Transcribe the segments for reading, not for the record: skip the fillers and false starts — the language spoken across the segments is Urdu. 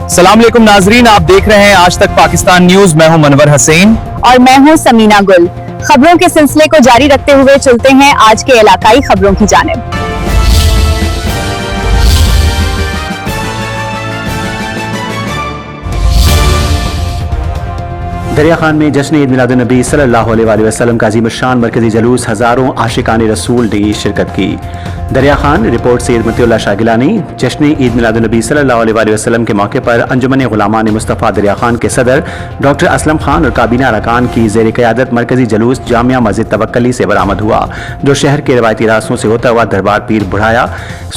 السلام علیکم ناظرین، آپ دیکھ رہے ہیں آج تک پاکستان نیوز۔ میں ہوں منور حسین اور میں ہوں سمینہ گل۔ خبروں کے سلسلے کو جاری رکھتے ہوئے چلتے ہیں آج کے علاقائی خبروں کی جانب۔ دریا خان میں جشن عید میلاد النبی صلی اللہ علیہ وآلہ وسلم کا عظیم الشان مرکزی جلوس، ہزاروں عاشقان رسول نے شرکت کی۔ دریا خان رپورٹ سید مطیع اللہ شاہ گیلانی۔ جشن عید میلاد النبی صلی اللہ علیہ وآلہ وسلم کے موقع پر انجمن غلامان مصطفیٰ دریا خان کے صدر ڈاکٹر اسلم خان اور کابینہ ارکان کی زیر قیادت مرکزی جلوس جامعہ مسجد توکلی سے برآمد ہوا، جو شہر کے روایتی راستوں سے ہوتا ہوا دربار پیر بڑھایا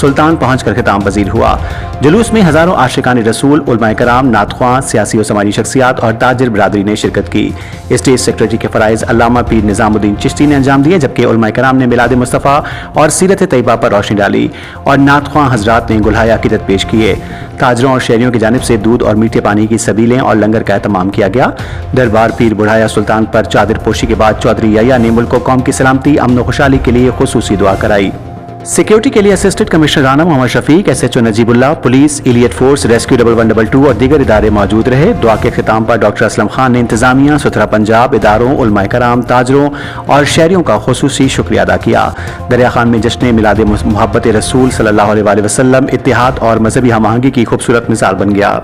سلطان پہنچ کر ختام پذیر ہوا۔ جلوس میں ہزاروں عاشقان رسول، علماء کرام، نعت خواں، سیاسی و سماجی شخصیات اور تاجر برادری نے شرکت کی۔ اسٹیٹ سیکرٹری کے فرائض علامہ پیر نظام الدین چشتی نے انجام دیے، جبکہ علماء کرام نے میلاد مصطفیٰ اور سیرت طیبہ پر روشنی ڈالی اور نعت خواں حضرات نے گلہائے عقیدت پیش کیے۔ تاجروں اور شہریوں کی جانب سے دودھ اور میٹھے پانی کی سبیلیں اور لنگر کا اہتمام کیا گیا۔ دربار پیر بڑھایا سلطان پر چادر پوشی کے بعد چودھری یحییٰ نے ملک و قوم کی سلامتی، امن و خوشحالی کے لیے خصوصی دعا کرائی۔ سیکیورٹی کے لیے اسسٹنٹ کمشنر رانا محمد شفیق، ایس ایچ او نجیب اللہ، پولیس، ایلیٹ فورس، ریسکیو 1122 اور دیگر ادارے موجود رہے۔ دعا کے اختتام پر ڈاکٹر اسلم خان نے انتظامیہ، ستھرا پنجاب، اداروں، علماء کرام، تاجروں اور شہریوں کا خصوصی شکریہ ادا کیا۔ دریا خان میں جشن میلاد محبت رسول صلی اللہ علیہ وآلہ وسلم اتحاد اور مذہبی ہم آہنگی کی خوبصورت مثال بن گیا۔